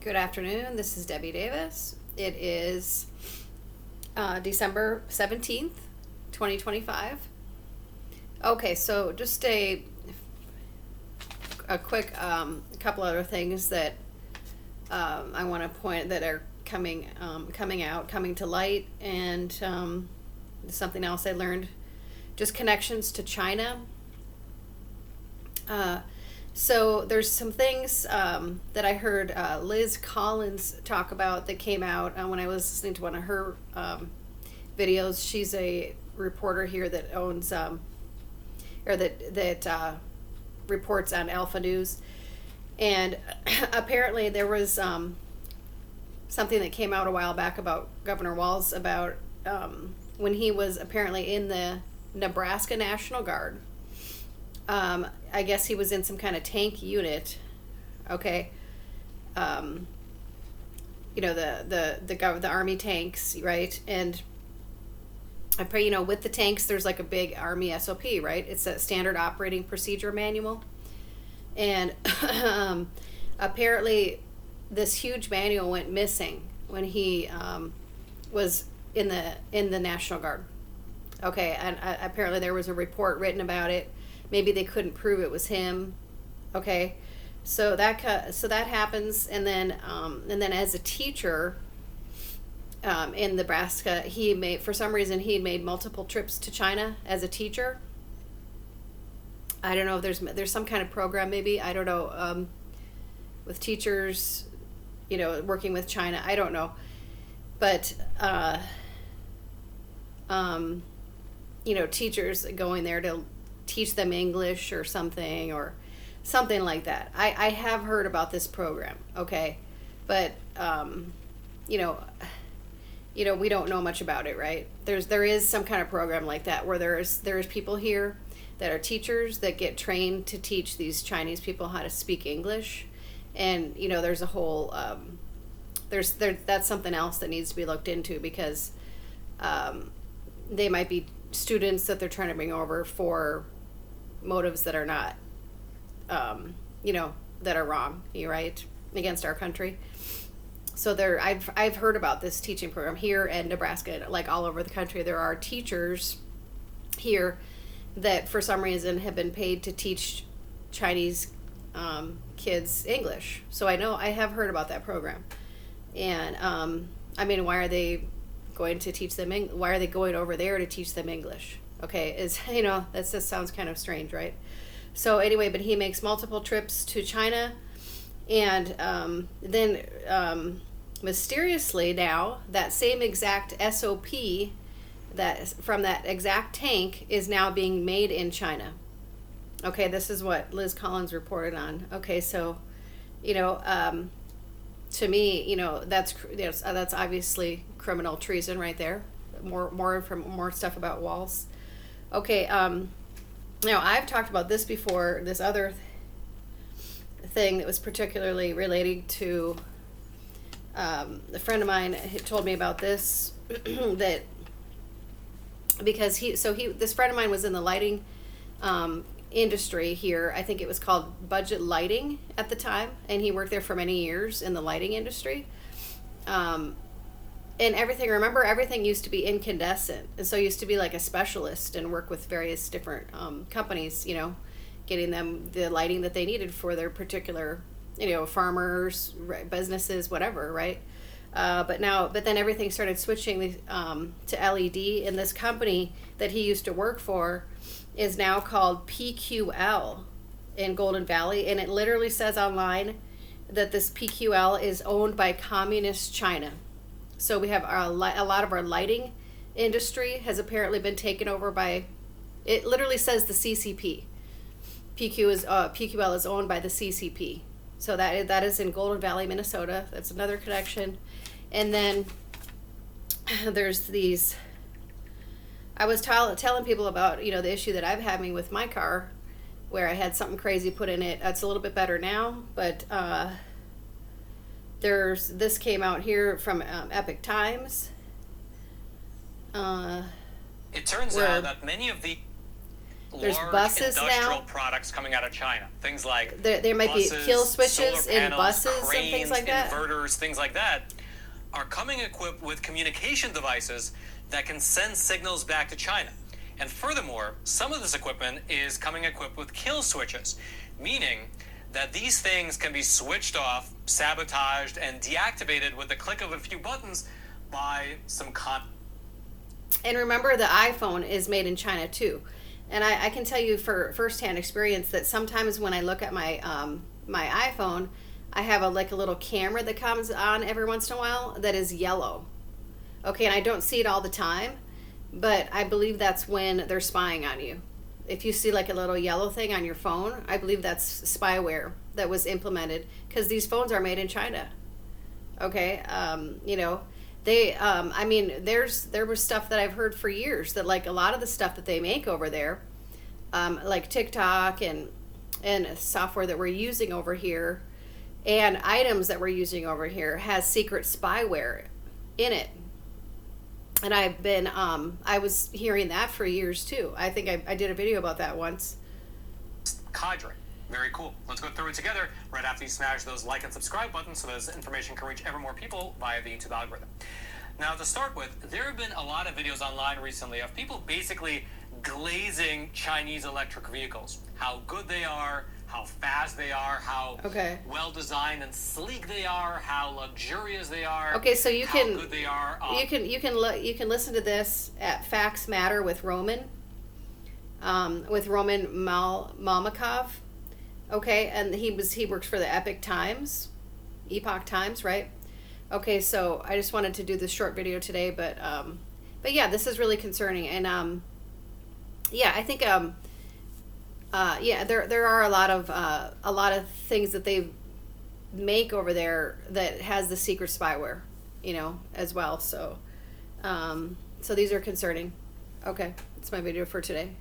Good afternoon. This is Debbie Davis. It is December 17th, 2025. Okay, so just a quick couple other things that I want to point that are coming to light, and something else I learned, just connections to China. Uh, so there's some things that I heard Liz Collins talk about that came out when I was listening to one of her videos. She's a reporter here that owns or that reports on Alpha News, and apparently there was something that came out a while back about Governor Walz about when he was apparently in the Nebraska National Guard. I guess he was in some kind of tank unit. Okay. The army tanks, right? And I pray, with the tanks, there's like a big army SOP, right? It's a standard operating procedure manual. And apparently this huge manual went missing when he was in the National Guard. Okay. And apparently there was a report written about it. Maybe they couldn't prove it was him. Okay, so that happens, and then as a teacher in Nebraska, for some reason he made multiple trips to China as a teacher. I don't know if there's some kind of program, maybe, I don't know, with teachers, working with China. I don't know, but teachers going there to teach them English or something like that. I have heard about this program, okay, but we don't know much about it, right? There is some kind of program like that where there's people here that are teachers that get trained to teach these Chinese people how to speak English, and there's a whole that's something else that needs to be looked into, because they might be students that they're trying to bring over for motives that are not, that are wrong, right, against our country. So I've heard about this teaching program here in Nebraska, like all over the country. There are teachers here that for some reason have been paid to teach Chinese kids English. So I have heard about that program, and why are they going to teach them? Why are they going over there to teach them English? Okay, that just sounds kind of strange, right? So anyway, but he makes multiple trips to China, and then mysteriously now that same exact SOP that from that exact tank is now being made in China. Okay, this is what Liz Collins reported on. Okay, so to me, that's obviously criminal treason right there. More stuff about Walz. Okay, now I've talked about this before. This other thing that was particularly relating to a friend of mine had told me about this that because this friend of mine was in the lighting industry here. I think it was called Budget Lighting at the time, and he worked there for many years in the lighting industry. And everything used to be incandescent, and so used to be like a specialist and work with various different companies, getting them the lighting that they needed for their particular, farmers, businesses, whatever, right? But then everything started switching to LED, and this company that he used to work for is now called PQL in Golden Valley, and it literally says online that this PQL is owned by Communist China. So we have a lot of our lighting industry has apparently been taken over by, it literally says the CCP. PQL is owned by the CCP. So that is in Golden Valley, Minnesota. That's another connection. And then there's these, I was telling people about, the issue that I'm having with my car, where I had something crazy put in it. That's a little bit better now, but this came out here from Epic Times. It turns out that many of the There's large buses industrial now. products coming out of China. Things like There might buses, be kill switches solar in panels, buses cranes, and things like that. inverters, things like that, are coming equipped with communication devices that can send signals back to China. And furthermore, some of this equipment is coming equipped with kill switches, meaning that these things can be switched off, sabotaged, and deactivated with the click of a few buttons by some And remember, the iPhone is made in China too. And I can tell you for firsthand experience that sometimes when I look at my my iPhone, I have a little camera that comes on every once in a while that is yellow. Okay, and I don't see it all the time, but I believe that's when they're spying on you. If you see like a little yellow thing on your phone, I believe that's spyware that was implemented because these phones are made in China. Okay, you know, they I mean there was stuff that I've heard for years that like a lot of the stuff that they make over there, like TikTok and software that we're using over here and items that we're using over here has secret spyware in it. And I've been I was hearing that for years too. I think I did a video about that once. cadre. Very cool. Let's go through it together right after you smash those like and subscribe buttons so this information can reach ever more people via the YouTube algorithm. Now, to start with, there have been a lot of videos online recently of people basically glazing Chinese electric vehicles. How good they are, how fast they are, how well designed and sleek they are, how luxurious they are. Okay, so you how can good they are. You can listen to this at Facts Matter with Roman Malmakov. Okay, and he works for the Epoch Times, right? Okay, so I just wanted to do this short video today, but yeah, this is really concerning, and yeah, I think yeah, there are a lot of things that they make over there that has the secret spyware, you know, as well. So so these are concerning. Okay, that's my video for today.